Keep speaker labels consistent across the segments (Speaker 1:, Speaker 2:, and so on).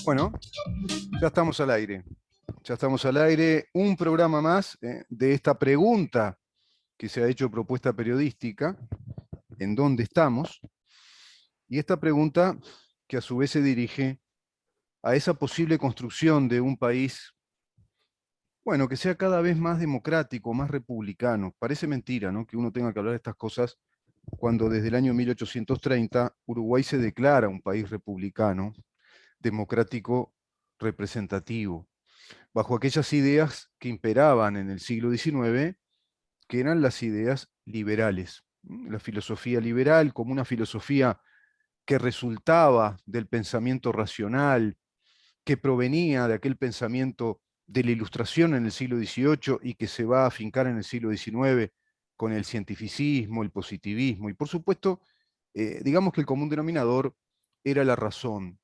Speaker 1: Bueno, ya estamos al aire. Ya estamos al aire. Un programa más de esta pregunta que se ha hecho propuesta periodística, ¿en dónde estamos? Y esta pregunta que a su vez se dirige a esa posible construcción de un país, bueno, que sea cada vez más democrático, más republicano. Parece mentira, ¿no?, que uno tenga que hablar de estas cosas cuando desde el año 1830 Uruguay se declara un país republicano, democrático, representativo, bajo aquellas ideas que imperaban en el siglo XIX, que eran las ideas liberales. La filosofía liberal como una filosofía que resultaba del pensamiento racional, que provenía de aquel pensamiento de la Ilustración en el siglo XVIII y que se va a afincar en el siglo XIX con el cientificismo, el positivismo, y por supuesto, digamos que el común denominador era la razón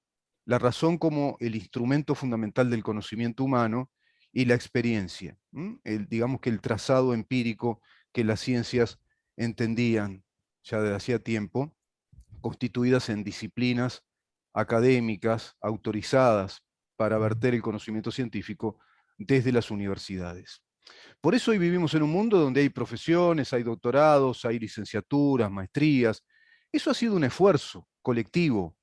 Speaker 1: como el instrumento fundamental del conocimiento humano y la experiencia, digamos que el trazado empírico que las ciencias entendían ya desde hacía tiempo, constituidas en disciplinas académicas autorizadas para verter el conocimiento científico desde las universidades. Por eso hoy vivimos en un mundo donde hay profesiones, hay doctorados, hay licenciaturas, maestrías. Eso ha sido un esfuerzo colectivo.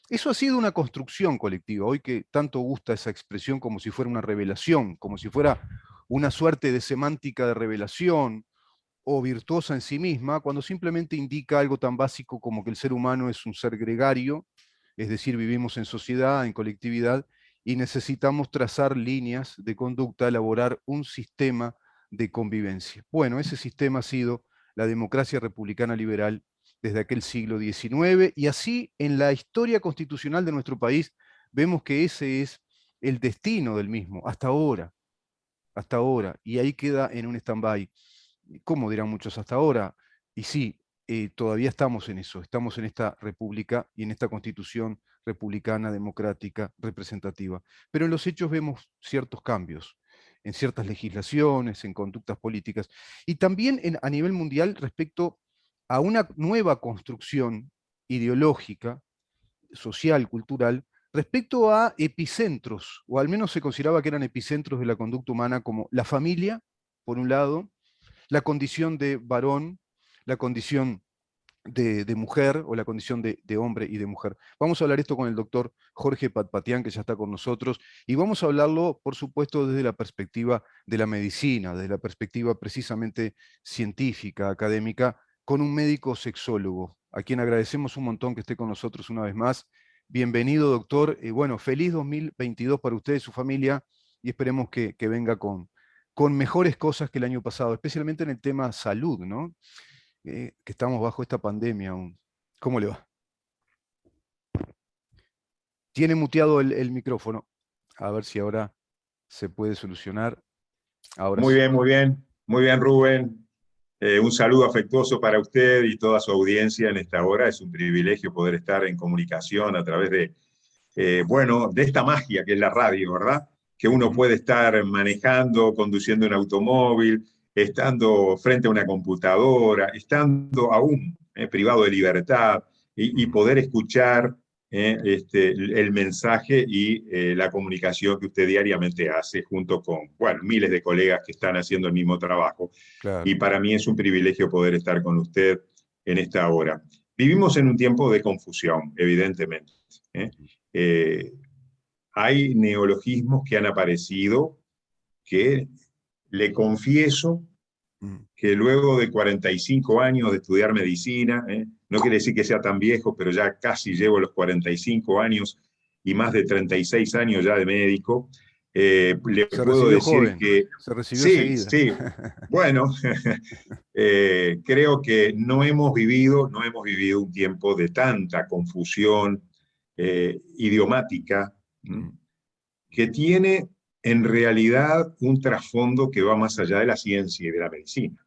Speaker 1: Eso ha sido una construcción colectiva. Hoy que tanto gusta esa expresión como si fuera una revelación, como si fuera una suerte de semántica de revelación o virtuosa en sí misma, cuando simplemente indica algo tan básico como que el ser humano es un ser gregario, es decir, vivimos en sociedad, en colectividad, y necesitamos trazar líneas de conducta, elaborar un sistema de convivencia. Bueno, ese sistema ha sido la democracia republicana liberal desde aquel siglo XIX, y así en la historia constitucional de nuestro país vemos que ese es el destino del mismo, hasta ahora, y ahí queda en un stand-by. ¿Cómo dirán muchos hasta ahora? Y sí, todavía estamos en eso, estamos en esta república y en esta constitución republicana, democrática, representativa. Pero en los hechos vemos ciertos cambios, en ciertas legislaciones, en conductas políticas, y también a nivel mundial respecto a una nueva construcción ideológica, social, cultural, respecto a epicentros, o al menos se consideraba que eran epicentros de la conducta humana, como la familia, por un lado, la condición de varón, la condición de mujer o la condición de hombre y de mujer. Vamos a hablar esto con el doctor Jorge Patpatián, que ya está con nosotros, y vamos a hablarlo, por supuesto, desde la perspectiva de la medicina, desde la perspectiva precisamente científica, académica, con un médico sexólogo, a quien agradecemos un montón que esté con nosotros una vez más. Bienvenido, doctor. Bueno, feliz 2022 para usted y su familia, y esperemos que venga con mejores cosas que el año pasado, especialmente en el tema salud, ¿no? Que estamos bajo esta pandemia aún. ¿Cómo le va? Tiene muteado el micrófono. A ver si ahora se puede solucionar. Ahora sí.
Speaker 2: Muy bien, Rubén. Un saludo afectuoso para usted y toda su audiencia en esta hora. Es un privilegio poder estar en comunicación a través de esta magia que es la radio, ¿verdad? Que uno puede estar manejando, conduciendo un automóvil, estando frente a una computadora, estando aún privado de libertad y poder escuchar el mensaje y la comunicación que usted diariamente hace junto con, bueno, miles de colegas que están haciendo el mismo trabajo.
Speaker 1: Claro.
Speaker 2: Y para mí es un privilegio poder estar con usted en esta hora. Vivimos en un tiempo de confusión, evidentemente. Hay neologismos que han aparecido que le confieso que luego de 45 años de estudiar medicina, no quiere decir que sea tan viejo, pero ya casi llevo los 45 años y más de 36 años ya de médico, le
Speaker 1: Se
Speaker 2: puedo
Speaker 1: recibió
Speaker 2: decir
Speaker 1: joven,
Speaker 2: que
Speaker 1: se recibió
Speaker 2: sí,
Speaker 1: enseguida.
Speaker 2: sí, bueno, creo que no hemos vivido un tiempo de tanta confusión idiomática, que tiene en realidad un trasfondo que va más allá de la ciencia y de la medicina.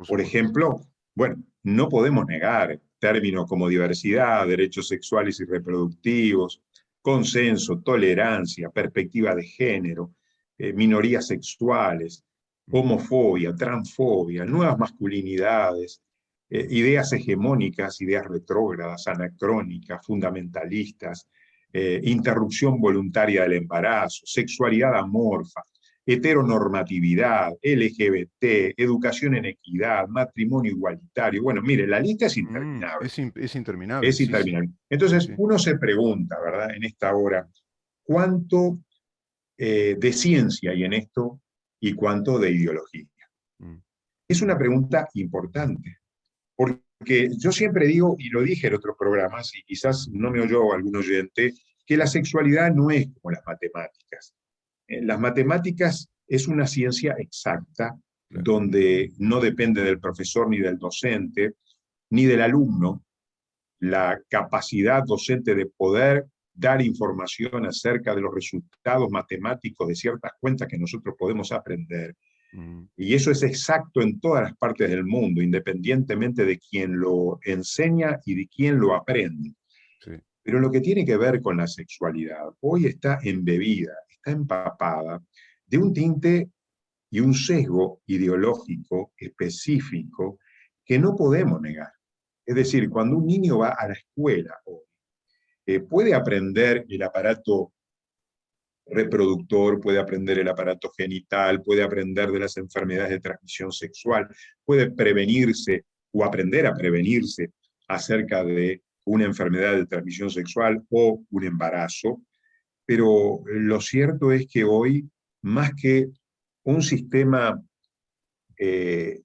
Speaker 2: Por ejemplo, bueno, no podemos negar términos como diversidad, derechos sexuales y reproductivos, consenso, tolerancia, perspectiva de género, minorías sexuales, homofobia, transfobia, nuevas masculinidades, ideas hegemónicas, ideas retrógradas, anacrónicas, fundamentalistas, interrupción voluntaria del embarazo, sexualidad amorfa, heteronormatividad, LGBT, educación en equidad, matrimonio igualitario. Bueno, mire, la lista es interminable.
Speaker 1: Es interminable,
Speaker 2: Es
Speaker 1: sí, sí.
Speaker 2: interminable.
Speaker 1: Sí,
Speaker 2: Entonces,
Speaker 1: sí.
Speaker 2: uno se pregunta, ¿verdad? En esta hora, ¿cuánto de ciencia hay en esto y cuánto de ideología? Es una pregunta importante, porque yo siempre digo, y lo dije en otros programas, y quizás no me oyó algún oyente, que la sexualidad no es como las matemáticas. Las matemáticas es una ciencia exacta,
Speaker 1: Claro.
Speaker 2: donde no depende del profesor ni del docente, ni del alumno, la capacidad docente de poder dar información acerca de los resultados matemáticos de ciertas cuentas que nosotros podemos aprender. Y eso es exacto en todas las partes del mundo, independientemente de quién lo enseña y de quién lo aprende.
Speaker 1: Sí.
Speaker 2: Pero lo que tiene que ver con la sexualidad, hoy está embebida, está empapada de un tinte y un sesgo ideológico específico que no podemos negar. Es decir, cuando un niño va a la escuela, puede aprender el aparato reproductor, puede aprender el aparato genital, puede aprender de las enfermedades de transmisión sexual, puede prevenirse o aprender a prevenirse acerca de una enfermedad de transmisión sexual o un embarazo, pero lo cierto es que hoy, más que un sistema de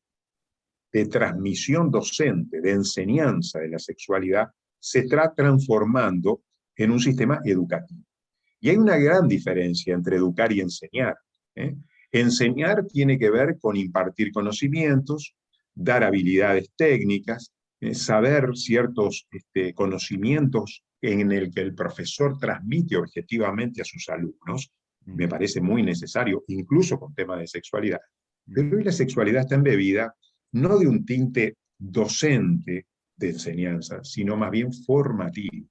Speaker 2: transmisión docente, de enseñanza de la sexualidad, se está transformando en un sistema educativo. Y hay una gran diferencia entre educar y enseñar. ¿eh? Enseñar tiene que ver con impartir conocimientos, dar habilidades técnicas, saber ciertos conocimientos en el que el profesor transmite objetivamente a sus alumnos. Me parece muy necesario, incluso con temas de sexualidad. Pero hoy la sexualidad está embebida no de un tinte docente de enseñanza, sino más bien formativo,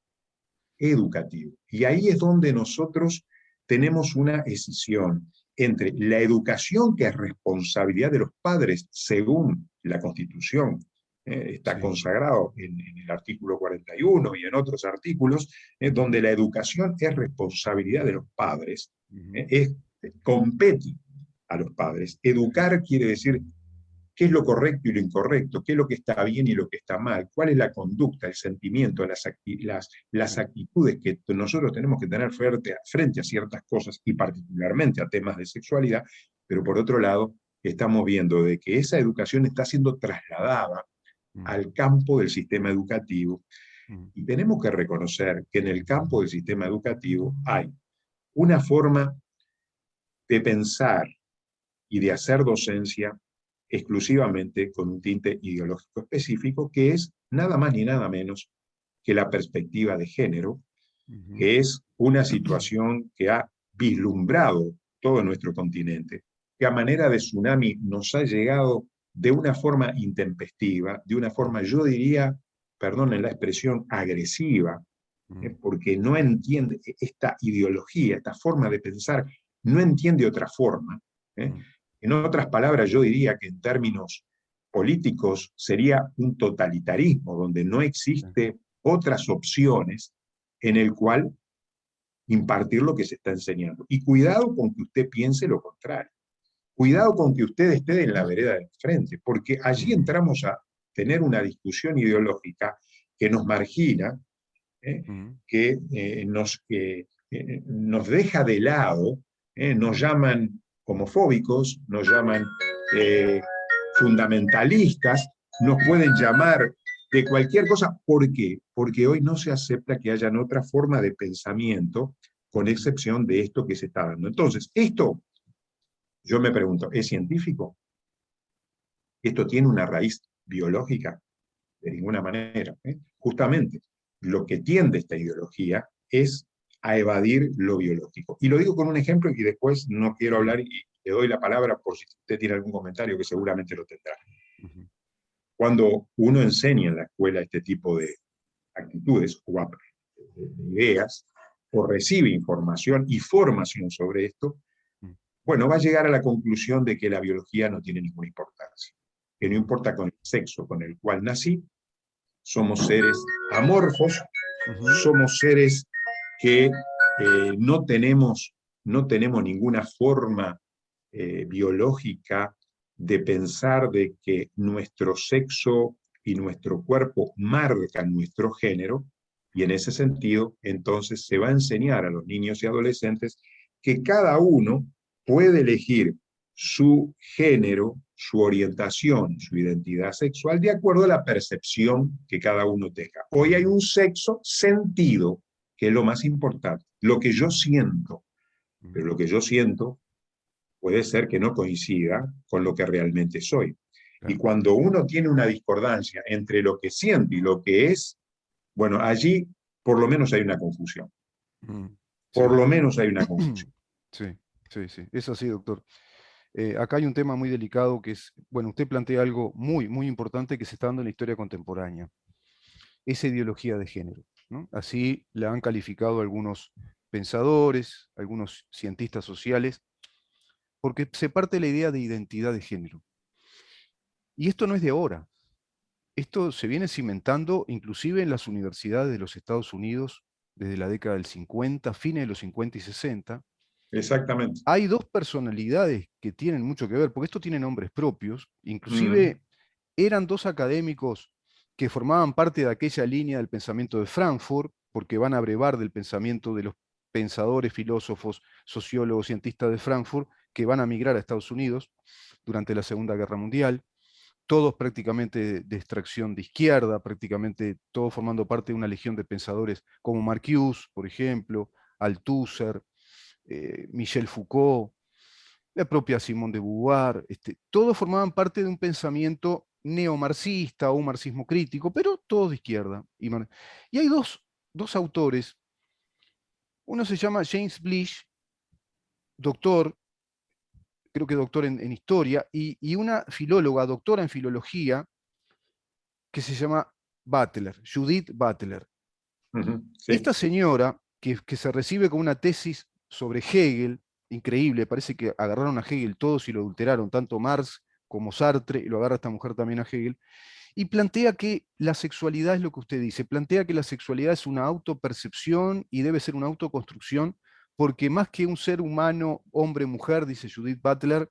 Speaker 2: educativo. Y ahí es donde nosotros tenemos una escisión entre la educación, que es responsabilidad de los padres según la Constitución, está consagrado en el artículo 41 y en otros artículos, donde la educación es responsabilidad de los padres, compete a los padres. Educar quiere decir qué es lo correcto y lo incorrecto, qué es lo que está bien y lo que está mal, cuál es la conducta, el sentimiento, las actitudes que nosotros tenemos que tener frente a ciertas cosas y particularmente a temas de sexualidad, pero por otro lado estamos viendo de que esa educación está siendo trasladada al campo del sistema educativo y tenemos que reconocer que en el campo del sistema educativo hay una forma de pensar y de hacer docencia exclusivamente con un tinte ideológico específico, que es nada más ni nada menos que la perspectiva de género, que es una situación que ha vislumbrado todo nuestro continente, que a manera de tsunami nos ha llegado de una forma intempestiva, de una forma, yo diría, perdonen la expresión, agresiva, porque no entiende esta ideología, esta forma de pensar, no entiende otra forma. En otras palabras, yo diría que en términos políticos sería un totalitarismo, donde no existe otras opciones en el cual impartir lo que se está enseñando. Y cuidado con que usted piense lo contrario. Cuidado con que usted esté en la vereda del frente, porque allí entramos a tener una discusión ideológica que nos margina, que nos deja de lado, nos llaman homofóbicos, nos llaman fundamentalistas, nos pueden llamar de cualquier cosa. ¿Por qué? Porque hoy no se acepta que haya otra forma de pensamiento, con excepción de esto que se está dando. Entonces, esto, yo me pregunto, ¿es científico? ¿Esto tiene una raíz biológica? De ninguna manera. Justamente, lo que tiende esta ideología es a evadir lo biológico. Y lo digo con un ejemplo y después no quiero hablar y le doy la palabra por si usted tiene algún comentario que seguramente lo tendrá. Cuando uno enseña en la escuela este tipo de actitudes o de ideas, o recibe información y formación sobre esto, bueno, va a llegar a la conclusión de que la biología no tiene ninguna importancia, que no importa con el sexo con el cual nací, somos seres amorfos, somos seres que no tenemos ninguna forma biológica de pensar de que nuestro sexo y nuestro cuerpo marcan nuestro género, y en ese sentido, entonces se va a enseñar a los niños y adolescentes que cada uno puede elegir su género, su orientación, su identidad sexual, de acuerdo a la percepción que cada uno tenga. Hoy hay un sexo sentido, que es lo más importante, lo que yo siento, pero lo que yo siento puede ser que no coincida con lo que realmente soy. Y cuando uno tiene una discordancia entre lo que siente y lo que es, bueno, allí por lo menos hay una confusión. Por
Speaker 1: Sí.
Speaker 2: lo menos hay una confusión.
Speaker 1: Sí, sí, sí, es así, doctor. Acá hay un tema muy delicado que es, bueno, usted plantea algo muy, muy importante que se está dando en la historia contemporánea, esa ideología de género, ¿no? Así la han calificado algunos pensadores, algunos cientistas sociales, porque se parte de la idea de identidad de género. Y esto no es de ahora, esto se viene cimentando inclusive en las universidades de los Estados Unidos desde la década del 50, fines de los 50 y 60.
Speaker 2: Exactamente.
Speaker 1: Hay dos personalidades que tienen mucho que ver, porque esto tiene nombres propios,
Speaker 2: Mm.
Speaker 1: inclusive eran dos académicos que formaban parte de aquella línea del pensamiento de Frankfurt, porque van a brevar del pensamiento de los pensadores, filósofos, sociólogos, cientistas de Frankfurt, que van a migrar a Estados Unidos durante la Segunda Guerra Mundial, todos prácticamente de extracción de izquierda, prácticamente todos formando parte de una legión de pensadores como Marcuse, por ejemplo, Althusser, Michel Foucault, la propia Simone de Beauvoir, todos formaban parte de un pensamiento neomarxista o un marxismo crítico, pero todos de izquierda. Y hay dos autores, uno se llama James Blish, doctor, creo que doctor en historia, y una filóloga, doctora en filología, que se llama Butler, Judith Butler.
Speaker 2: Sí.
Speaker 1: Esta señora, que se recibe con una tesis sobre Hegel, increíble, parece que agarraron a Hegel todos y lo adulteraron, tanto Marx como Sartre, y lo agarra esta mujer también a Hegel, y plantea que la sexualidad es lo que usted dice, plantea que la sexualidad es una autopercepción y debe ser una autoconstrucción, porque más que un ser humano, hombre-mujer, dice Judith Butler,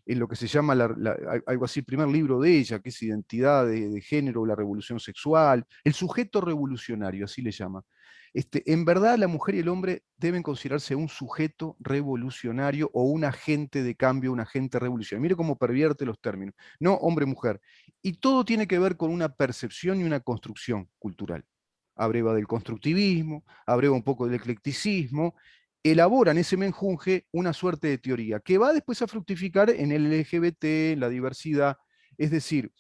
Speaker 1: en lo que se llama algo así, el primer libro de ella, que es Identidad de Género, la Revolución Sexual, el sujeto revolucionario, así le llama. En verdad, la mujer y el hombre deben considerarse un sujeto revolucionario o un agente de cambio, un agente revolucionario. Mire cómo pervierte los términos. No hombre-mujer. Y todo tiene que ver con una percepción y una construcción cultural. Abreva del constructivismo, abreva un poco del eclecticismo, elaboran ese menjunje una suerte de teoría que va después a fructificar en el LGBT, en la diversidad. Es decir,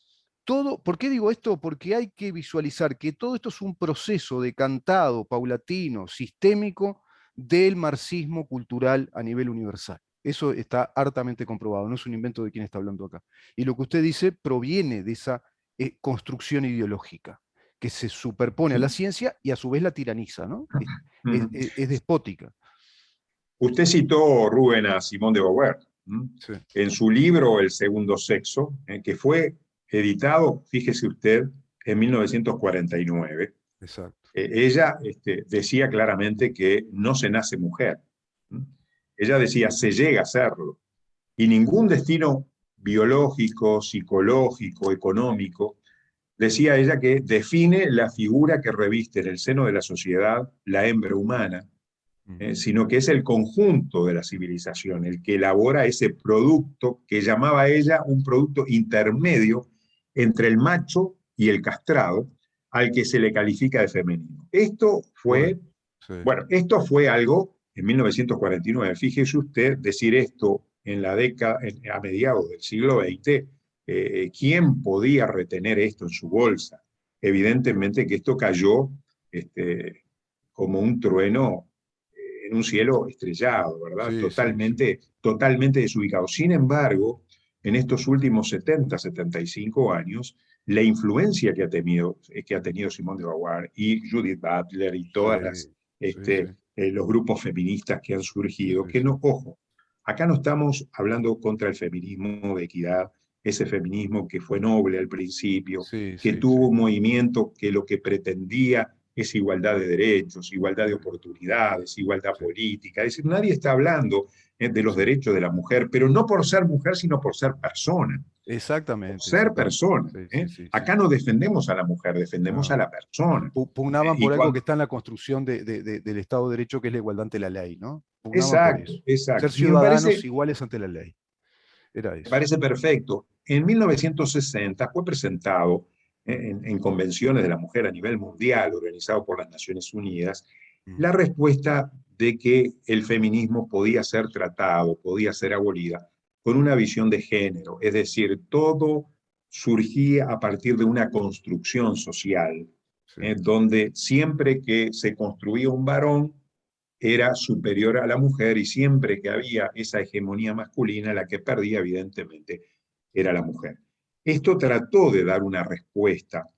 Speaker 1: todo, ¿por qué digo esto? Porque hay que visualizar que todo esto es un proceso decantado, paulatino, sistémico del marxismo cultural a nivel universal. Eso está hartamente comprobado, no es un invento de quien está hablando acá. Y lo que usted dice proviene de esa construcción ideológica que se superpone a la ciencia y a su vez la tiraniza, ¿no? Es despótica.
Speaker 2: Usted citó, Rubén, a Simone de Beauvoir,
Speaker 1: Sí,
Speaker 2: en su libro El segundo sexo, que fue editado, fíjese usted, en 1949.
Speaker 1: exacto.
Speaker 2: Ella decía claramente que no se nace mujer. Ella decía, se llega a serlo. Y ningún destino biológico, psicológico, económico, decía ella, que define la figura que reviste en el seno de la sociedad la hembra humana, sino que es el conjunto de la civilización el que elabora ese producto que llamaba ella un producto intermedio entre el macho y el castrado, al que se le califica de femenino.
Speaker 1: Bueno, sí.
Speaker 2: Esto fue algo en 1949. Fíjese usted, decir esto en la década, a mediados del siglo XX, ¿quién podía retener esto en su bolsa? Evidentemente que esto cayó como un trueno en un cielo estrellado, ¿verdad?
Speaker 1: Sí, sí, sí.
Speaker 2: Totalmente desubicado. Sin embargo, en estos últimos 70, 75 años, la influencia que ha tenido Simone de Beauvoir y Judith Butler y
Speaker 1: Sí,
Speaker 2: todas
Speaker 1: sí, sí.
Speaker 2: los grupos feministas que han surgido,
Speaker 1: Sí,
Speaker 2: que
Speaker 1: sí.
Speaker 2: no, ojo, Acá no estamos hablando contra el feminismo de equidad, ese feminismo que fue noble al principio,
Speaker 1: Sí,
Speaker 2: que
Speaker 1: sí, sí.
Speaker 2: tuvo un movimiento que lo que pretendía es igualdad de derechos, igualdad de oportunidades, igualdad
Speaker 1: Sí,
Speaker 2: política. Es decir, nadie está hablando de los
Speaker 1: sí.
Speaker 2: derechos de la mujer, pero no por ser mujer, sino por ser persona. Por
Speaker 1: Exactamente,
Speaker 2: ser
Speaker 1: exactamente.
Speaker 2: persona.
Speaker 1: Sí, sí, sí, sí.
Speaker 2: Acá no defendemos a la mujer, defendemos a
Speaker 1: No.
Speaker 2: la persona.
Speaker 1: Pugnaban
Speaker 2: Y
Speaker 1: por algo que
Speaker 2: cuando,
Speaker 1: está en la construcción del Estado de Derecho, que es la igualdad ante la ley, ¿no? Pugnaban por
Speaker 2: exacto,
Speaker 1: eso. Ser
Speaker 2: exacto. Y
Speaker 1: ciudadanos iguales ante la ley. Era
Speaker 2: me
Speaker 1: eso.
Speaker 2: parece perfecto. En 1960 fue presentado en convenciones de la mujer a nivel mundial, organizado por las Naciones Unidas,
Speaker 1: Mm,
Speaker 2: la respuesta de que el feminismo podía ser tratado, podía ser abolida con una visión de género, es decir, todo surgía a partir de una construcción social,
Speaker 1: sí,
Speaker 2: donde siempre que se construía un varón, era superior a la mujer y siempre que había esa hegemonía masculina, la que perdía evidentemente era la mujer. Esto trató de dar una respuesta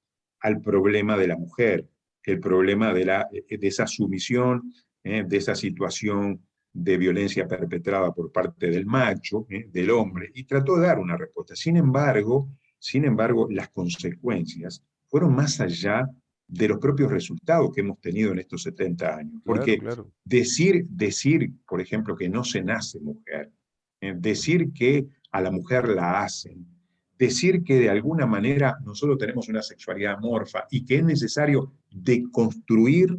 Speaker 2: al problema de la mujer, el problema de esa sumisión, de esa situación de violencia perpetrada por parte del macho, del
Speaker 1: mm,
Speaker 2: hombre, y trató de dar una respuesta. Sin embargo, las consecuencias fueron más allá de los propios resultados que hemos tenido en estos 70 años.
Speaker 1: claro,
Speaker 2: Porque
Speaker 1: claro.
Speaker 2: decir, por ejemplo, que no se nace mujer, decir que a la mujer la hacen, decir que de alguna manera nosotros tenemos una sexualidad amorfa y que es necesario deconstruir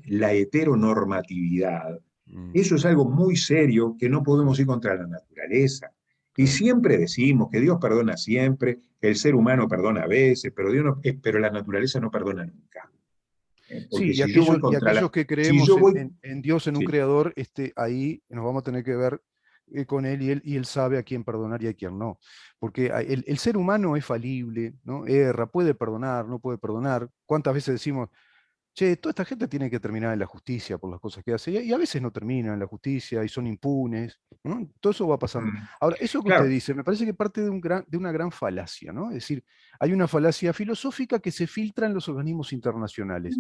Speaker 2: la heteronormatividad,
Speaker 1: Mm,
Speaker 2: eso es algo muy serio que no podemos ir contra la naturaleza. Y
Speaker 1: claro.
Speaker 2: siempre decimos que Dios perdona siempre, que el ser humano perdona a veces, pero, pero la naturaleza no perdona nunca. Porque
Speaker 1: Sí,
Speaker 2: si yo voy
Speaker 1: y
Speaker 2: contra
Speaker 1: aquellos
Speaker 2: la...
Speaker 1: que
Speaker 2: Si
Speaker 1: creemos
Speaker 2: yo voy...
Speaker 1: en Dios, en un
Speaker 2: Sí.
Speaker 1: creador, ahí nos vamos a tener que ver con él y él sabe a quién perdonar y a quién no. Porque el ser humano es falible, ¿no? Erra, puede perdonar, no puede perdonar. ¿Cuántas veces decimos, che, toda esta gente tiene que terminar en la justicia por las cosas que hace? Y a veces no terminan en la justicia y son impunes, ¿no? Todo eso va pasando.
Speaker 2: Mm,
Speaker 1: Ahora, eso que usted
Speaker 2: claro.
Speaker 1: dice, me parece que parte de una gran falacia, ¿no? Es decir, hay una falacia filosófica que se filtra en los organismos internacionales.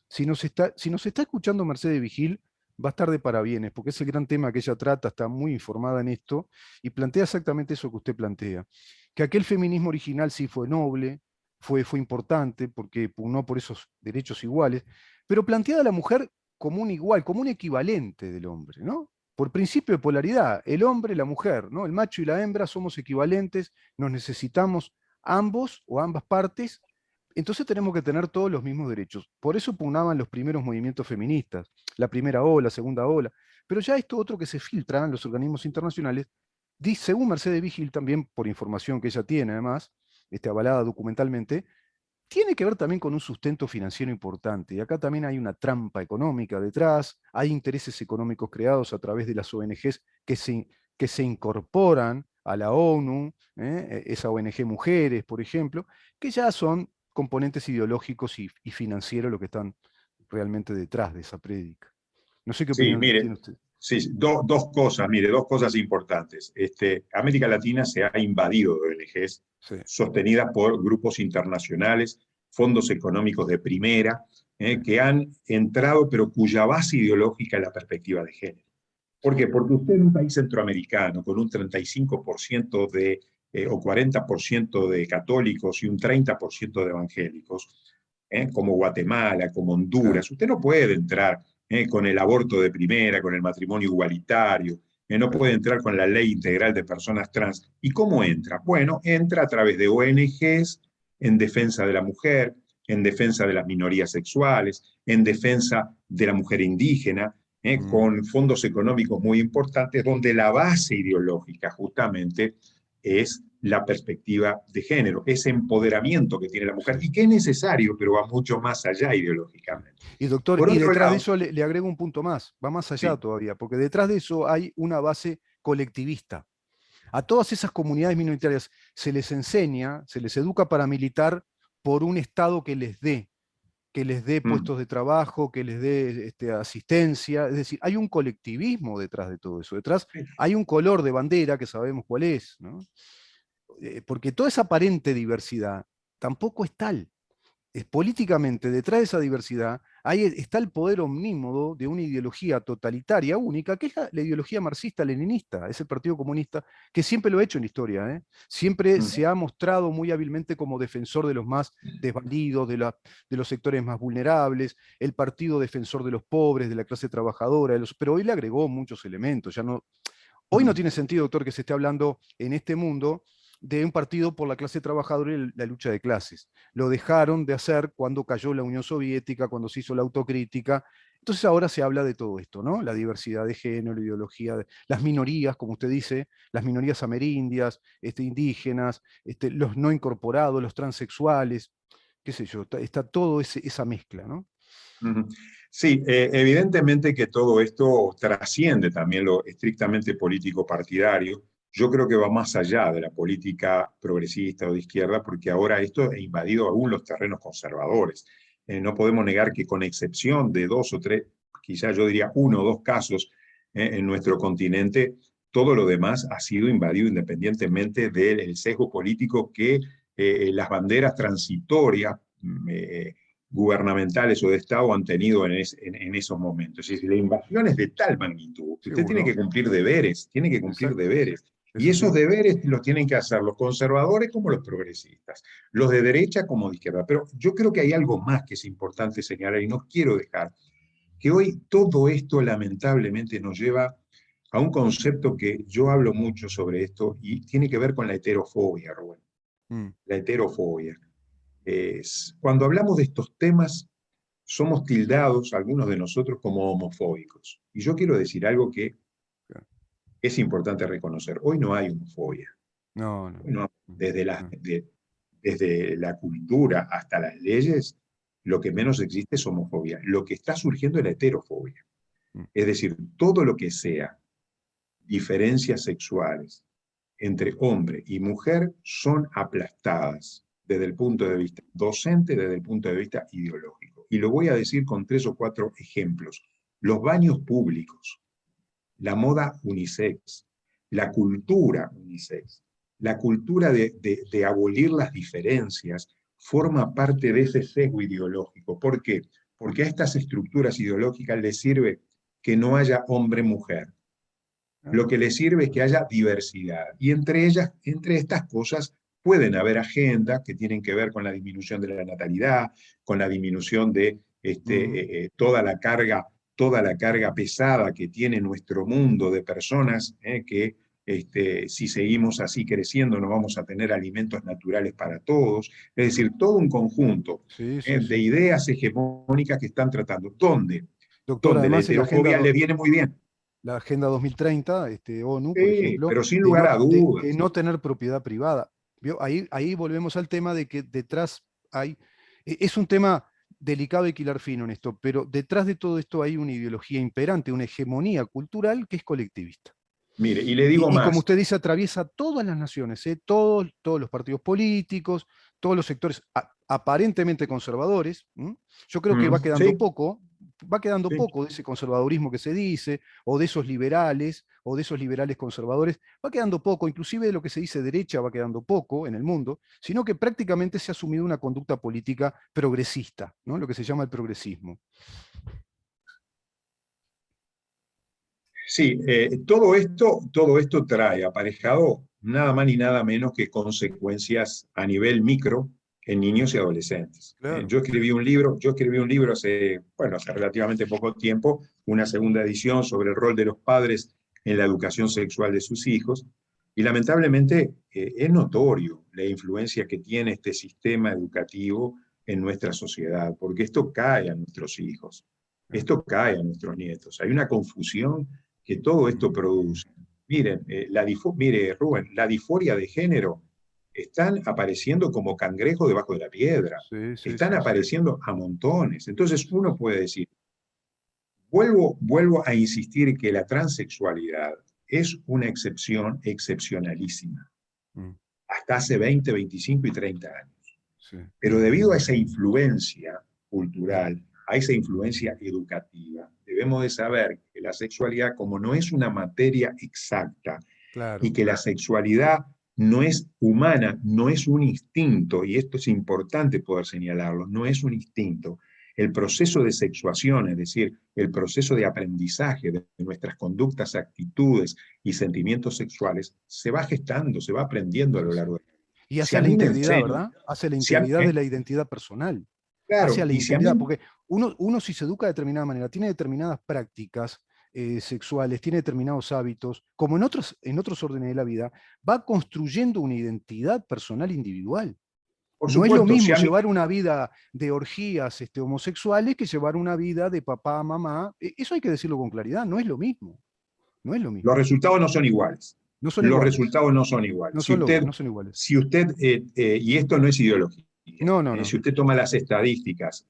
Speaker 1: Si nos está escuchando Mercedes Vigil, va a estar de parabienes, porque es el gran tema que ella trata, está muy informada en esto, y plantea exactamente eso que usted plantea, que aquel feminismo original sí fue noble, fue importante, porque pugnó por esos derechos iguales, pero planteada a la mujer como un igual, como un equivalente del hombre, ¿no? Por principio de polaridad, el hombre, la mujer, ¿no? El macho y la hembra somos equivalentes, nos necesitamos ambos o ambas partes, entonces tenemos que tener todos los mismos derechos. Por eso pugnaban los primeros movimientos feministas, la primera ola, segunda ola. Pero ya esto otro que se filtra en los organismos internacionales, dice, según Mercedes Vigil, también por información que ella tiene además, avalada documentalmente, tiene que ver también con un sustento financiero importante. Y acá también hay una trampa económica detrás, hay intereses económicos creados a través de las ONGs que se incorporan a la ONU, esa ONG Mujeres, por ejemplo, que ya son componentes ideológicos y financieros lo que están realmente detrás de esa prédica. No sé qué
Speaker 2: Sí,
Speaker 1: opinión
Speaker 2: mire,
Speaker 1: tiene usted.
Speaker 2: sí, dos cosas, mire, dos cosas importantes. América Latina se ha invadido de ONGs
Speaker 1: Sí.
Speaker 2: sostenidas por grupos internacionales, fondos económicos de primera,
Speaker 1: Sí,
Speaker 2: que han entrado, pero cuya base ideológica es la perspectiva de género. ¿Por
Speaker 1: sí,
Speaker 2: qué? Porque usted en un país centroamericano con un 35% o 40% de católicos y un 30% de evangélicos, como Guatemala, como
Speaker 1: claro.
Speaker 2: Honduras, usted no puede entrar con el aborto de primera, con el matrimonio igualitario, no
Speaker 1: Claro.
Speaker 2: puede entrar con la ley integral de personas trans. ¿Y cómo entra? Bueno, entra a través de ONGs en defensa de la mujer, en defensa de las minorías sexuales, en defensa de la mujer indígena,
Speaker 1: Mm,
Speaker 2: con fondos económicos muy importantes, donde la base ideológica justamente es la perspectiva de género, ese empoderamiento que tiene la mujer
Speaker 1: sí.
Speaker 2: y que es necesario, pero va mucho más allá
Speaker 1: Sí.
Speaker 2: ideológicamente.
Speaker 1: Y doctor,
Speaker 2: Por
Speaker 1: y
Speaker 2: otro
Speaker 1: detrás de
Speaker 2: lado,
Speaker 1: eso le agrego un punto más, va más allá
Speaker 2: sí,
Speaker 1: todavía, porque detrás de eso hay una base colectivista. A todas esas comunidades minoritarias se les enseña, se les educa para militar por un Estado que les dé
Speaker 2: mm,
Speaker 1: puestos de trabajo, que les dé asistencia. Es decir, hay un colectivismo detrás de todo eso. Detrás hay un color de bandera que sabemos cuál es, ¿no? Porque toda esa aparente diversidad tampoco es tal. políticamente, detrás de esa diversidad, ahí está el poder omnímodo de una ideología totalitaria única, que es la ideología marxista-leninista, es el Partido Comunista, que siempre lo ha hecho en la historia, ¿eh? Siempre se ha mostrado muy hábilmente como defensor de los más desvalidos, de los sectores más vulnerables, el partido defensor de los pobres, de la clase trabajadora, pero hoy le agregó muchos elementos, ya no, hoy no tiene sentido, doctor, que se esté hablando en este mundo de un partido por la clase trabajadora y la lucha de clases. Lo dejaron de hacer cuando cayó la Unión Soviética, cuando se hizo la autocrítica. Entonces ahora se habla de todo esto, ¿no? La diversidad de género, ideología, las minorías, como usted dice, las minorías amerindias, indígenas, los no incorporados, los transexuales, qué sé yo, está todo esa mezcla, ¿no?
Speaker 2: Sí, evidentemente que todo esto trasciende también lo estrictamente político partidario. Yo creo que va más allá de la política progresista o de izquierda, porque ahora esto ha invadido aún los terrenos conservadores. No podemos negar que con excepción de 2 o 3, quizás yo diría 1 o 2 casos en nuestro continente, todo lo demás ha sido invadido independientemente del sesgo político que las banderas transitorias gubernamentales o de Estado han tenido en esos momentos. Es decir, la invasión es de tal magnitud que usted tiene
Speaker 1: Seguro.
Speaker 2: que cumplir deberes, tiene que cumplir
Speaker 1: Exacto.
Speaker 2: deberes. Y
Speaker 1: Eso
Speaker 2: esos
Speaker 1: sí.
Speaker 2: deberes los tienen que hacer los conservadores como los progresistas, los de derecha como de izquierda. Pero yo creo que hay algo más que es importante señalar y no quiero dejar, que hoy todo esto lamentablemente nos lleva a un concepto que yo hablo mucho sobre esto y tiene que ver con la heterofobia, Rubén.
Speaker 1: Mm.
Speaker 2: La heterofobia. Cuando hablamos de estos temas, somos tildados, algunos de nosotros, como homofóbicos. Y yo quiero decir algo que es importante reconocer. Hoy no hay homofobia.
Speaker 1: No, no.
Speaker 2: Hoy no,
Speaker 1: No.
Speaker 2: desde la cultura hasta las leyes, lo que menos existe es homofobia. Lo que está surgiendo es la heterofobia.
Speaker 1: Mm.
Speaker 2: Es decir, todo lo que sea diferencias sexuales entre hombre y mujer son aplastadas desde el punto de vista docente, desde el punto de vista ideológico. Y lo voy a decir con 3 o 4 ejemplos. Los baños públicos, la moda unisex, la cultura unisex, la cultura de abolir las diferencias forma parte de ese sesgo ideológico. ¿Por qué? Porque a estas estructuras ideológicas les sirve que no haya hombre-mujer. Lo que les sirve es que haya diversidad. Y entre ellas, entre estas cosas, pueden haber agendas que tienen que ver con la disminución de la natalidad, con la disminución de toda la carga pesada que tiene nuestro mundo de personas que si seguimos así creciendo no vamos a tener alimentos naturales para todos. Es decir, todo un conjunto
Speaker 1: Sí, sí,
Speaker 2: de
Speaker 1: sí.
Speaker 2: ideas hegemónicas que están tratando.
Speaker 1: Doctor,
Speaker 2: ¿Dónde la
Speaker 1: además en
Speaker 2: heterofobia le viene muy bien?
Speaker 1: la Agenda 2030, ONU, por
Speaker 2: Sí,
Speaker 1: ejemplo,
Speaker 2: pero sin lugar a
Speaker 1: de
Speaker 2: dudas.
Speaker 1: no tener propiedad privada. ¿Vio? Ahí volvemos al tema de que detrás hay, es un tema delicado y quilar fino en esto, pero detrás de todo esto hay una ideología imperante, una hegemonía cultural que es colectivista.
Speaker 2: Mire, y le digo
Speaker 1: Y como
Speaker 2: más.
Speaker 1: usted dice, atraviesa todas las naciones, todos los partidos políticos, todos los sectores aparentemente conservadores. Yo creo que
Speaker 2: Sí,
Speaker 1: va quedando
Speaker 2: sí.
Speaker 1: poco de ese conservadurismo que se dice, o de esos liberales conservadores, va quedando poco, inclusive de lo que se dice derecha va quedando poco en el mundo, sino que prácticamente se ha asumido una conducta política progresista, ¿no? Lo que se llama el progresismo.
Speaker 2: Sí, todo esto trae aparejado nada más ni nada menos que consecuencias a nivel micro en niños y adolescentes.
Speaker 1: Claro.
Speaker 2: Yo escribí un libro hace, bueno, hace relativamente poco tiempo, una segunda edición sobre el rol de los padres en la educación sexual de sus hijos, y lamentablemente es notorio la influencia que tiene este sistema educativo en nuestra sociedad, porque esto cae a nuestros hijos, esto cae a nuestros nietos. Hay una confusión que todo esto produce. Miren, mire, Rubén, la disforia de género están apareciendo como cangrejo debajo de la piedra,
Speaker 1: Sí, sí,
Speaker 2: están
Speaker 1: sí, sí.
Speaker 2: apareciendo a montones. Entonces uno puede decir, vuelvo a insistir que la transexualidad es una excepción excepcionalísima,
Speaker 1: Mm,
Speaker 2: hasta hace 20, 25 y 30 años.
Speaker 1: sí.
Speaker 2: Pero debido a esa influencia cultural, a esa influencia educativa, debemos de saber que la sexualidad, como no es una materia exacta, y
Speaker 1: Claro.
Speaker 2: que la sexualidad no es humana, no es un instinto, y esto es importante poder señalarlo, no es un instinto. El proceso de sexuación, es decir, el proceso de aprendizaje de nuestras conductas, actitudes y sentimientos sexuales, se va gestando, se va aprendiendo a
Speaker 1: Sí,
Speaker 2: lo
Speaker 1: sí.
Speaker 2: largo de...
Speaker 1: Y
Speaker 2: Si a
Speaker 1: hacia la
Speaker 2: mí me
Speaker 1: integridad,
Speaker 2: enseñan,
Speaker 1: ¿verdad? Hacia la
Speaker 2: si a,
Speaker 1: integridad de la identidad personal.
Speaker 2: claro,
Speaker 1: Hacia la
Speaker 2: y si a mí,
Speaker 1: integridad, porque uno si se educa de determinada manera, tiene determinadas prácticas sexuales, tiene determinados hábitos, como en otros órdenes de la vida, va construyendo una identidad personal individual.
Speaker 2: por
Speaker 1: No es lo
Speaker 2: supuesto, si
Speaker 1: mismo
Speaker 2: a mí,
Speaker 1: llevar una vida de orgías homosexuales que llevar una vida de papá, mamá. Eso hay que decirlo con claridad, no es lo mismo. No es lo
Speaker 2: los
Speaker 1: mismo.
Speaker 2: resultados no son iguales.
Speaker 1: No son
Speaker 2: Los
Speaker 1: iguales.
Speaker 2: resultados no son iguales.
Speaker 1: No son, no son iguales.
Speaker 2: Si usted y esto no es ideología,
Speaker 1: No, no, no.
Speaker 2: si usted toma las estadísticas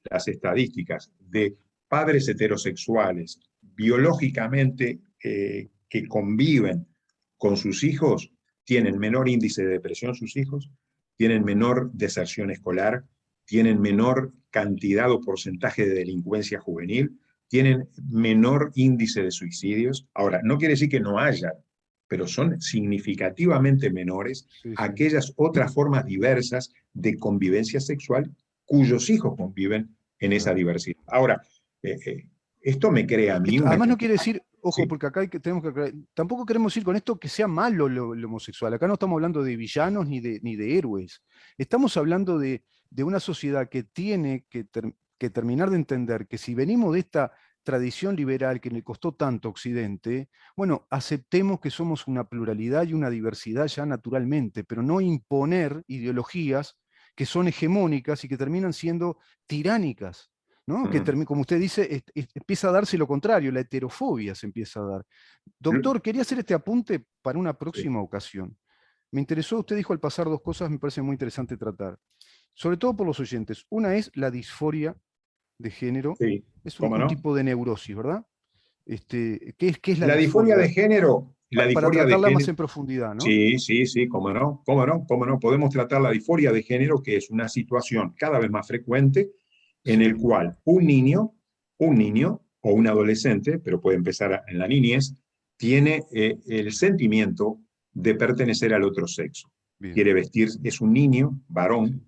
Speaker 2: de padres heterosexuales biológicamente que conviven con sus hijos, tienen menor índice de depresión sus hijos, tienen menor deserción escolar, tienen menor cantidad o porcentaje de delincuencia juvenil, tienen menor índice de suicidios. Ahora, no quiere decir que no haya, pero son significativamente menores
Speaker 1: Sí,
Speaker 2: a
Speaker 1: sí.
Speaker 2: aquellas otras formas diversas de convivencia sexual cuyos hijos conviven en esa
Speaker 1: Claro.
Speaker 2: diversidad. Ahora, eh, eh, esto me crea a mí
Speaker 1: Esto,
Speaker 2: una...
Speaker 1: además no quiere decir, ojo,
Speaker 2: Sí,
Speaker 1: porque acá tenemos que tampoco queremos decir con esto que sea malo lo homosexual. Acá no estamos hablando de villanos ni de héroes. Estamos hablando de una sociedad que tiene que terminar de entender que si venimos de esta tradición liberal que le costó tanto a Occidente, bueno, aceptemos que somos una pluralidad y una diversidad ya naturalmente, pero no imponer ideologías que son hegemónicas y que terminan siendo tiránicas. ¿No? Que como usted dice, empieza a darse lo contrario, la heterofobia se empieza a dar. Doctor, quería hacer este apunte para una
Speaker 2: sí,
Speaker 1: próxima ocasión. Me interesó, usted dijo al pasar dos cosas, me parece muy interesante tratar, sobre todo por los oyentes. Una es la disforia de género,
Speaker 2: sí,
Speaker 1: es
Speaker 2: ¿cómo
Speaker 1: un
Speaker 2: no?
Speaker 1: tipo de neurosis, ¿verdad? Qué es la disforia?
Speaker 2: La
Speaker 1: Para
Speaker 2: disforia de
Speaker 1: tratarla más
Speaker 2: género,
Speaker 1: en profundidad, ¿no?
Speaker 2: sí, sí, sí, cómo no, cómo no, cómo no. Podemos tratar la disforia de género, que es una situación cada vez más frecuente en el
Speaker 1: Sí,
Speaker 2: cual un niño o un adolescente, pero puede empezar en la niñez, tiene el sentimiento de pertenecer al otro sexo.
Speaker 1: bien.
Speaker 2: Quiere vestir, es un niño,
Speaker 1: Sí.
Speaker 2: varón,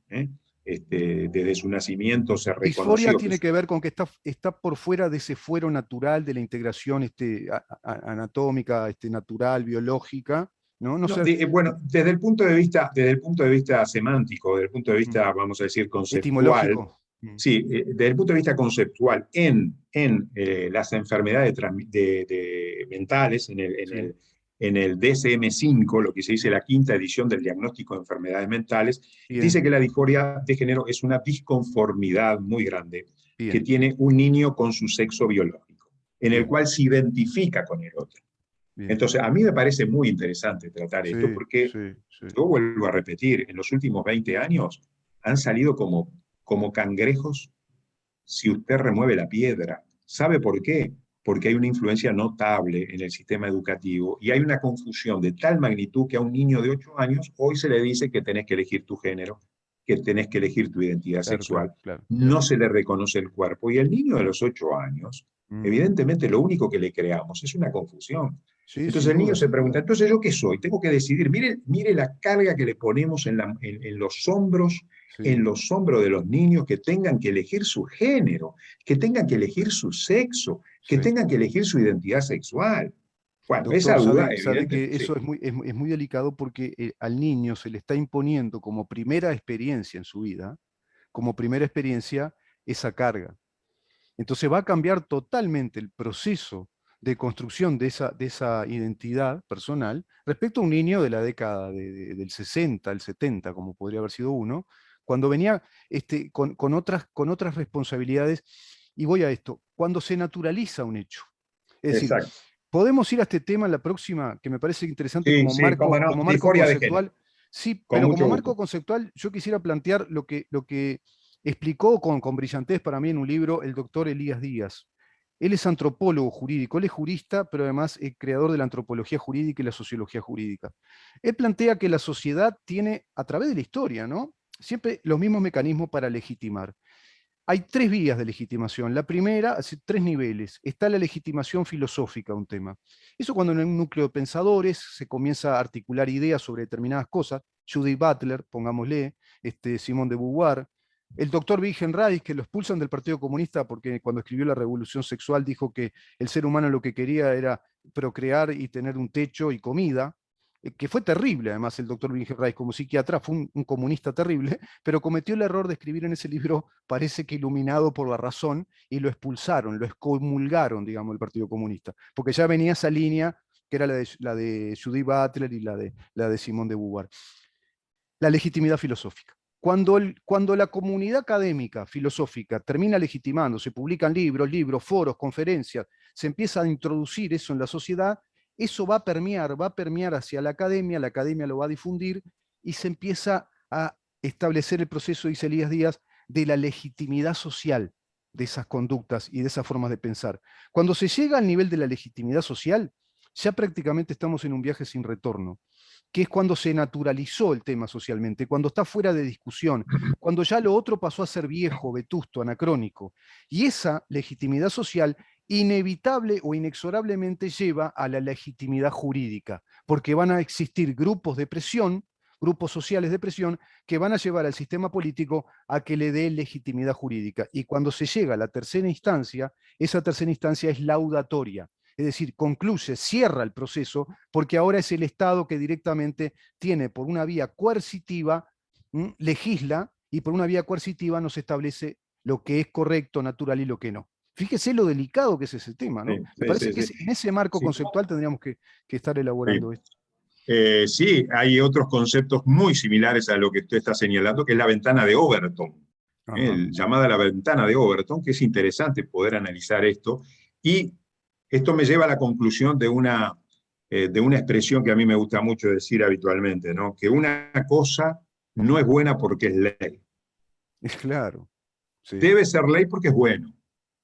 Speaker 2: desde su nacimiento se
Speaker 1: Disforia
Speaker 2: reconoció que
Speaker 1: tiene que ver con que está por fuera de ese fuero natural de la integración anatómica, natural, biológica, ¿no? No
Speaker 2: no,
Speaker 1: sé,
Speaker 2: bueno, desde el punto de vista semántico, desde el punto de vista, vamos a decir, conceptual,
Speaker 1: etimológico.
Speaker 2: sí, desde el punto de vista conceptual, en las enfermedades mentales,
Speaker 1: Sí,
Speaker 2: en el DSM-5, lo que se dice la quinta edición del diagnóstico de enfermedades mentales, dice
Speaker 1: bien,
Speaker 2: que la disforia de género es una disconformidad muy grande que
Speaker 1: bien,
Speaker 2: tiene un niño con su sexo biológico, en el
Speaker 1: bien,
Speaker 2: cual se identifica con el otro.
Speaker 1: bien.
Speaker 2: Entonces, a mí me parece muy interesante tratar esto
Speaker 1: Sí,
Speaker 2: porque
Speaker 1: sí, sí.
Speaker 2: yo vuelvo a repetir, en los últimos 20 años han salido como cangrejos si usted remueve la piedra. ¿Sabe por qué? Porque hay una influencia notable en el sistema educativo y hay una confusión de tal magnitud que a un niño de 8 años hoy se le dice que tenés que elegir tu género, que tenés que elegir tu identidad
Speaker 1: Claro, claro,
Speaker 2: sexual.
Speaker 1: claro,
Speaker 2: No
Speaker 1: claro.
Speaker 2: se le reconoce el cuerpo y el niño de los 8 años,
Speaker 1: Mm.
Speaker 2: evidentemente lo único que le creamos es una confusión.
Speaker 1: Sí,
Speaker 2: Entonces
Speaker 1: sin
Speaker 2: el niño
Speaker 1: duda,
Speaker 2: se
Speaker 1: sin
Speaker 2: pregunta,
Speaker 1: duda.
Speaker 2: entonces yo qué soy, tengo que decidir, mire la carga que le ponemos en
Speaker 1: Sí,
Speaker 2: los hombros de los niños que tengan que elegir su género, que tengan que elegir su sexo, que
Speaker 1: sí.
Speaker 2: tengan que elegir su identidad sexual. Bueno, esa
Speaker 1: Doctor,
Speaker 2: duda,
Speaker 1: sabe
Speaker 2: evidente,
Speaker 1: que
Speaker 2: sí,
Speaker 1: eso es muy delicado porque al niño se le está imponiendo como primera experiencia en su vida, como primera experiencia, esa carga. Entonces va a cambiar totalmente el proceso de construcción de esa identidad personal respecto a un niño de la década del 60, el 70, como podría haber sido uno, cuando venía con otras responsabilidades. Y voy a esto, cuando se naturaliza un hecho. Es decir,
Speaker 2: exacto.
Speaker 1: podemos ir a este tema en la próxima, que me parece interesante
Speaker 2: Sí, sí, cómo no,
Speaker 1: como marco
Speaker 2: disforia de género,
Speaker 1: conceptual. Sí,
Speaker 2: con
Speaker 1: pero
Speaker 2: mucho
Speaker 1: como marco
Speaker 2: gusto.
Speaker 1: conceptual, yo quisiera plantear lo que explicó con brillantez para mí en un libro el doctor Elías Díaz. Él es antropólogo jurídico, él es jurista, pero además es creador de la antropología jurídica y la sociología jurídica. Él plantea que la sociedad tiene, a través de la historia, ¿no? Siempre los mismos mecanismos para legitimar. hay tres vías de legitimación. La primera, hace tres niveles. Está la legitimación filosófica, un tema. Eso cuando en un núcleo de pensadores se comienza a articular ideas sobre determinadas cosas. Judith Butler, pongámosle, Simone de Beauvoir, el doctor Wilhelm Reich, que lo expulsan del Partido Comunista porque cuando escribió La Revolución Sexual dijo que el ser humano lo que quería era procrear y tener un techo y comida, que fue terrible, además, el doctor Wilhelm Reich como psiquiatra, fue un comunista terrible, pero cometió el error de escribir en ese libro, parece que iluminado por la razón, y lo expulsaron, lo excomulgaron, digamos, del Partido Comunista, porque ya venía esa línea, que era la de Judith Butler y la de Simone de Beauvoir. La legitimidad filosófica. Cuando la comunidad académica, filosófica, termina legitimando, se publican libros, foros, conferencias, se empieza a introducir eso en la sociedad, eso va a permear hacia la academia lo va a difundir y se empieza a establecer el proceso, dice Elías Díaz, de la legitimidad social de esas conductas y de esas formas de pensar. Cuando se llega al nivel de la legitimidad social, ya prácticamente estamos en un viaje sin retorno, que es cuando se naturalizó el tema socialmente, cuando está fuera de discusión, cuando ya lo otro pasó a ser viejo, vetusto, anacrónico. Y esa legitimidad social inevitable o inexorablemente lleva a la legitimidad jurídica, porque van a existir grupos de presión, grupos sociales de presión, que van a llevar al sistema político a que le dé legitimidad jurídica. Y cuando se llega a la tercera instancia, esa tercera instancia es laudatoria. Es decir, concluye, cierra el proceso, porque ahora es el Estado que directamente tiene por una vía coercitiva, legisla, y por una vía coercitiva nos establece lo que es correcto, natural y lo que no. Fíjese lo delicado que es ese tema, ¿no?
Speaker 2: Sí,
Speaker 1: Me
Speaker 2: sí,
Speaker 1: parece
Speaker 2: sí,
Speaker 1: que
Speaker 2: sí.
Speaker 1: en ese marco
Speaker 2: Sí,
Speaker 1: conceptual tendríamos que estar elaborando
Speaker 2: sí.
Speaker 1: esto.
Speaker 2: Sí, hay otros conceptos muy similares a lo que usted está señalando, que es la ventana de Overton,
Speaker 1: Ajá.
Speaker 2: llamada la ventana de Overton, que es interesante poder analizar esto. Y esto me lleva a la conclusión de una expresión que a mí me gusta mucho decir habitualmente, ¿no? Que una cosa no es buena porque es ley.
Speaker 1: Es claro, sí,
Speaker 2: Debe ser ley porque es bueno.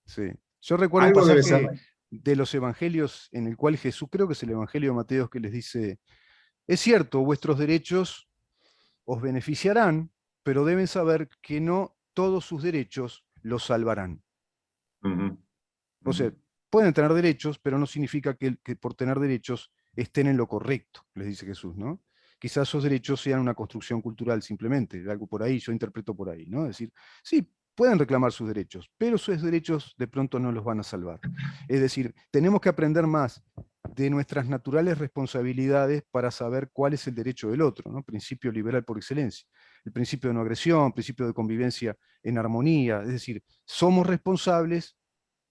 Speaker 1: sí. Yo recuerdo un
Speaker 2: Algo debe ser
Speaker 1: pasaje
Speaker 2: ley.
Speaker 1: de los evangelios en el cual Jesús, creo que es el Evangelio de Mateo, que les dice, es cierto, vuestros derechos os beneficiarán, pero deben saber que no todos sus derechos los salvarán.
Speaker 2: Uh -huh.
Speaker 1: O
Speaker 2: Uh
Speaker 1: sea,
Speaker 2: -huh.
Speaker 1: pueden tener derechos, pero no significa que por tener derechos estén en lo correcto, les dice Jesús, ¿no? Quizás esos derechos sean una construcción cultural simplemente, algo por ahí, yo interpreto por ahí, ¿no? Es decir, sí, pueden reclamar sus derechos, pero sus derechos de pronto no los van a salvar. Es decir, tenemos que aprender más de nuestras naturales responsabilidades para saber cuál es el derecho del otro, ¿no? Principio liberal por excelencia. El principio de no agresión, principio de convivencia en armonía, es decir, somos responsables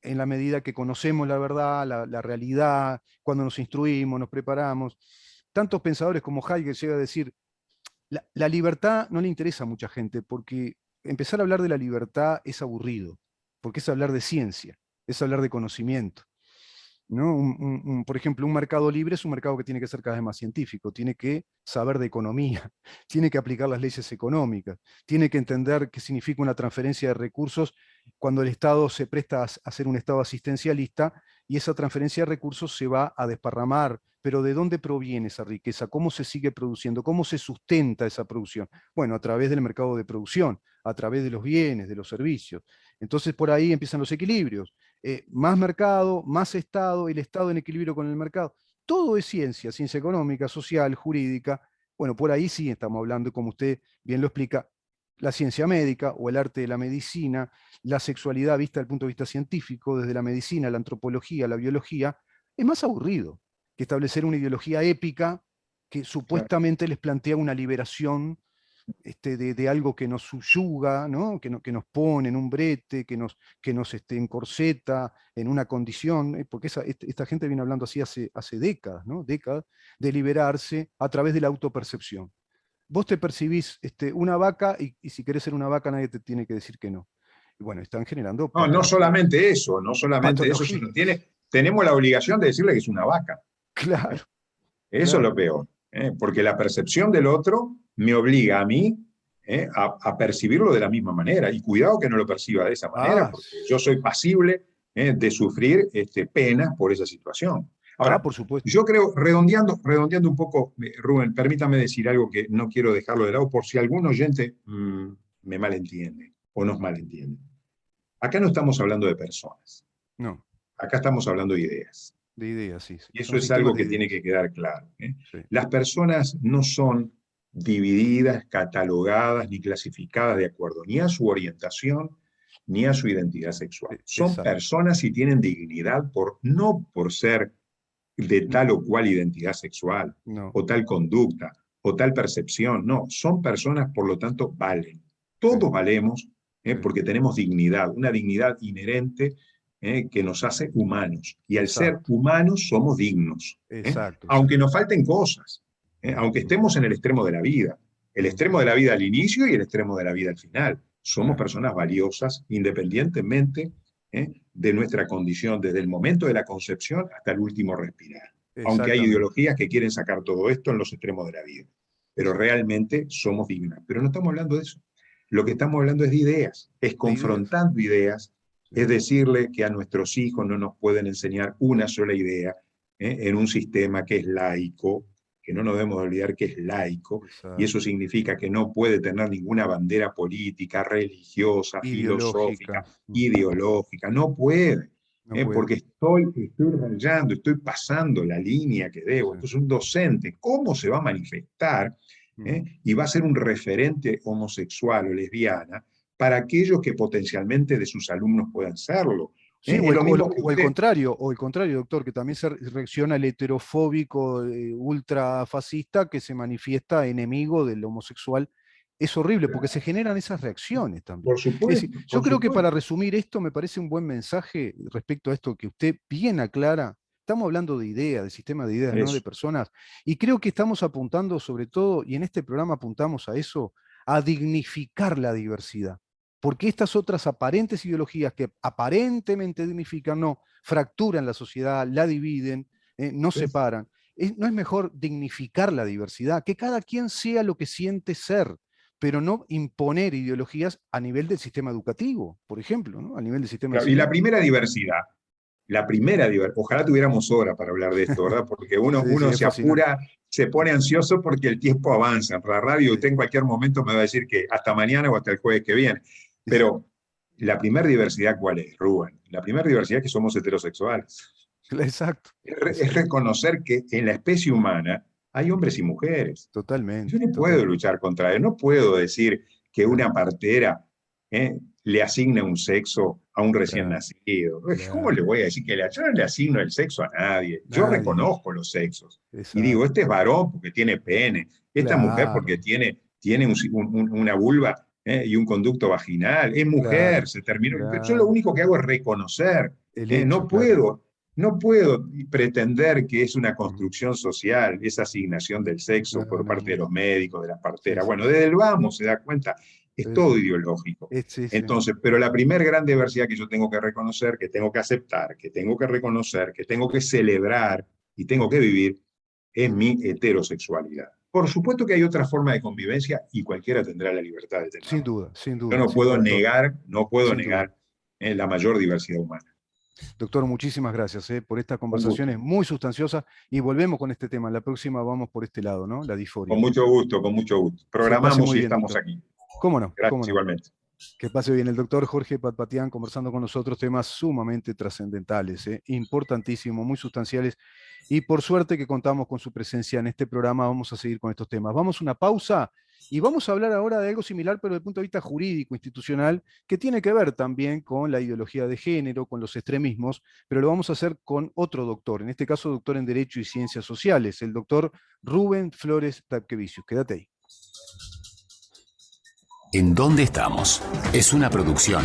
Speaker 1: en la medida que conocemos la verdad, la realidad, cuando nos instruimos, nos preparamos. Tantos pensadores como Heidegger llega a decir, la libertad no le interesa a mucha gente, porque empezar a hablar de la libertad es aburrido, porque es hablar de ciencia, es hablar de conocimiento. ¿No? Por ejemplo, un mercado libre es un mercado que tiene que ser cada vez más científico, tiene que saber de economía, tiene que aplicar las leyes económicas, tiene que entender qué significa una transferencia de recursos cuando el Estado se presta a ser un Estado asistencialista y esa transferencia de recursos se va a desparramar. Pero ¿de dónde proviene esa riqueza? ¿Cómo se sigue produciendo? ¿Cómo se sustenta esa producción? Bueno, a través del mercado de producción, a través de los bienes, de los servicios. Entonces por ahí empiezan los equilibrios. Más mercado, más Estado, el Estado en equilibrio con el mercado. Todo es ciencia, ciencia económica, social, jurídica. Bueno, por ahí sí estamos hablando, como usted bien lo explica, la ciencia médica o el arte de la medicina, la sexualidad vista desde el punto de vista científico, desde la medicina, la antropología, la biología, es más aburrido que establecer una ideología épica que
Speaker 2: Claro.
Speaker 1: supuestamente les plantea una liberación de algo que nos subyuga, ¿no? Que nos pone en un brete, que nos encorseta en una condición, porque esta gente viene hablando así hace décadas, ¿no? Décadas, de liberarse a través de la autopercepción. Vos te percibís una vaca y si querés ser una vaca nadie te tiene que decir que no. Y bueno, están generando
Speaker 2: No, no solamente eso, sino
Speaker 1: patologías.
Speaker 2: tenemos la obligación de decirle que es una vaca. ¿Eh?
Speaker 1: Claro,
Speaker 2: Eso es
Speaker 1: claro.
Speaker 2: lo peor, porque la percepción del otro me obliga a mí a percibirlo de la misma manera. Y cuidado que no lo perciba de esa manera,
Speaker 1: Ah,
Speaker 2: porque yo soy pasible de sufrir penas por esa situación. Ahora,
Speaker 1: por supuesto.
Speaker 2: yo creo, redondeando un poco, Rubén, permítame decir algo que no quiero dejarlo de lado por si algún oyente me malentiende o nos malentiende. Acá no estamos hablando de personas,
Speaker 1: No,
Speaker 2: acá estamos hablando de ideas.
Speaker 1: de ideas, sí.
Speaker 2: Y eso
Speaker 1: Son
Speaker 2: es
Speaker 1: sistemas
Speaker 2: algo
Speaker 1: de
Speaker 2: que tiene
Speaker 1: ideas.
Speaker 2: que quedar claro, ¿eh?
Speaker 1: Sí,
Speaker 2: Las personas no son divididas, catalogadas ni clasificadas de acuerdo ni a su orientación ni a su identidad sexual. Son
Speaker 1: exacto.
Speaker 2: personas y tienen dignidad no por ser de tal o cual identidad sexual
Speaker 1: No,
Speaker 2: o tal conducta o tal percepción. No, son personas, por lo tanto, valen.
Speaker 1: sí,
Speaker 2: Todos valemos
Speaker 1: sí,
Speaker 2: porque tenemos dignidad, una dignidad inherente que nos hace humanos. Y al ser
Speaker 1: exacto,
Speaker 2: humanos somos dignos,
Speaker 1: exacto,
Speaker 2: aunque
Speaker 1: exacto.
Speaker 2: nos falten cosas, aunque estemos en el extremo de la vida. El
Speaker 1: Mm,
Speaker 2: extremo de la vida al inicio y el extremo de la vida al final. Somos
Speaker 1: claro,
Speaker 2: personas valiosas independientemente de nuestra condición, desde el momento de la concepción hasta el último respirar. Aunque hay
Speaker 1: exactamente.
Speaker 2: ideologías que quieren sacar todo esto en los extremos de la vida. Pero
Speaker 1: Sí,
Speaker 2: realmente somos dignas. Pero no estamos hablando de eso. Lo que estamos hablando es de ideas, es
Speaker 1: de ideas.
Speaker 2: confrontando ideas,
Speaker 1: Sí,
Speaker 2: es decirle que a nuestros hijos no nos pueden enseñar una sola idea en un sistema que es laico, que no nos debemos olvidar que es laico, y eso
Speaker 1: exacto.
Speaker 2: significa que no puede tener ninguna bandera política, religiosa, filosófica,
Speaker 1: Ideológica.
Speaker 2: ideológica, no puede,
Speaker 1: No puede.
Speaker 2: porque estoy rayando, estoy pasando la línea que debo.
Speaker 1: Sí,
Speaker 2: Entonces, un docente, ¿cómo se va a manifestar?
Speaker 1: mm.
Speaker 2: Y va a ser un referente homosexual o lesbiana para aquellos que potencialmente de sus alumnos puedan serlo.
Speaker 1: Sí,
Speaker 2: Es lo mismo que
Speaker 1: o
Speaker 2: usted.
Speaker 1: el contrario, doctor, que también se reacciona el heterofóbico ultrafascista que se manifiesta enemigo del homosexual. Es horrible porque se generan esas reacciones también.
Speaker 2: Por
Speaker 1: Es decir,
Speaker 2: supuesto,
Speaker 1: yo
Speaker 2: por
Speaker 1: creo que para
Speaker 2: supuesto.
Speaker 1: resumir esto me parece un buen mensaje respecto a esto que usted bien aclara. Estamos hablando de ideas, de sistema de ideas, no de
Speaker 2: Eso.
Speaker 1: personas. Y creo que estamos apuntando sobre todo, y en este programa apuntamos a eso, a dignificar la diversidad. Porque estas otras aparentes ideologías que aparentemente dignifican, no, fracturan la sociedad, la dividen, no
Speaker 2: Sí.
Speaker 1: separan. ¿No es mejor dignificar la diversidad? Que cada quien sea lo que siente ser, pero no imponer ideologías a nivel del sistema educativo, por ejemplo, ¿no? A nivel del sistema de
Speaker 2: Claro, y
Speaker 1: enseñanza.
Speaker 2: la primera diversidad, ojalá tuviéramos hora para hablar de esto, ¿verdad? Porque uno,
Speaker 1: Sí, sí,
Speaker 2: uno
Speaker 1: es
Speaker 2: se
Speaker 1: fascinante.
Speaker 2: apura, se pone ansioso porque el tiempo avanza. La radio
Speaker 1: Sí,
Speaker 2: usted en cualquier momento me va a decir que hasta mañana o hasta el jueves que viene.
Speaker 1: sí, sí.
Speaker 2: Pero la primera diversidad, ¿cuál es, Rubén? La primera diversidad es que somos heterosexuales.
Speaker 1: Exacto,
Speaker 2: Es
Speaker 1: exacto.
Speaker 2: reconocer que en la especie humana hay hombres y mujeres. Yo
Speaker 1: Totalmente,
Speaker 2: no puedo
Speaker 1: totalmente.
Speaker 2: luchar contra él, no puedo decir que
Speaker 1: Claro,
Speaker 2: una partera le asigna un sexo a un recién
Speaker 1: claro,
Speaker 2: nacido. ¿Cómo le
Speaker 1: claro.
Speaker 2: voy a decir que yo no le asigno el sexo a nadie? Yo
Speaker 1: Nadie.
Speaker 2: reconozco los sexos y digo,
Speaker 1: Exacto.
Speaker 2: este es varón porque tiene pene, esta mujer porque
Speaker 1: Claro,
Speaker 2: tiene una vulva y un conducto vaginal, es mujer,
Speaker 1: claro,
Speaker 2: se terminó. Yo lo
Speaker 1: claro.
Speaker 2: único que hago es reconocer,
Speaker 1: El hecho,
Speaker 2: no
Speaker 1: claro.
Speaker 2: puedo. No puedo pretender que es una
Speaker 1: Ujú.
Speaker 2: construcción social, esa asignación del sexo
Speaker 1: No,
Speaker 2: por
Speaker 1: no,
Speaker 2: parte de
Speaker 1: no.
Speaker 2: los médicos, de las
Speaker 1: Sí,
Speaker 2: parteras.
Speaker 1: sí,
Speaker 2: Bueno,
Speaker 1: sí.
Speaker 2: desde el vamos se da cuenta, es
Speaker 1: Sí, sí.
Speaker 2: todo ideológico.
Speaker 1: Sí, sí.
Speaker 2: Entonces, pero la primer gran diversidad que yo tengo que reconocer, que tengo que aceptar, que tengo que reconocer, que tengo que celebrar y tengo que
Speaker 1: Ujú.
Speaker 2: vivir, es mi heterosexualidad. Por supuesto que hay otra forma de convivencia y cualquiera tendrá la libertad de tenerla.
Speaker 1: Sin
Speaker 2: Yo
Speaker 1: duda, sin duda, doctor.
Speaker 2: no puedo
Speaker 1: Sin duda.
Speaker 2: negar la mayor diversidad humana.
Speaker 1: Doctor, muchísimas gracias por estas
Speaker 2: Con gusto.
Speaker 1: conversaciones muy sustanciosas y volvemos con este tema. La próxima vamos por este lado, ¿no? La
Speaker 2: Con
Speaker 1: disforia.
Speaker 2: mucho gusto, con mucho gusto.
Speaker 1: Que pase
Speaker 2: Programamos
Speaker 1: muy
Speaker 2: y
Speaker 1: bien,
Speaker 2: estamos
Speaker 1: doctor.
Speaker 2: aquí.
Speaker 1: ¿Cómo no? ¿Cómo
Speaker 2: Gracias
Speaker 1: no?
Speaker 2: igualmente.
Speaker 1: Que pase bien el doctor Jorge Patpatián conversando con nosotros temas sumamente trascendentales, importantísimos, muy sustanciales. Y por suerte que contamos con su presencia en este programa, vamos a seguir con estos temas. Vamos a una pausa y vamos a hablar ahora de algo similar, pero desde el punto de vista jurídico, institucional, que tiene que ver también con la ideología de género, con los extremismos, pero lo vamos a hacer con otro doctor, en este caso doctor en Derecho y Ciencias Sociales, el doctor Rubén Flores Tapkevicius. Quédate ahí.
Speaker 3: ¿En dónde estamos? Es una producción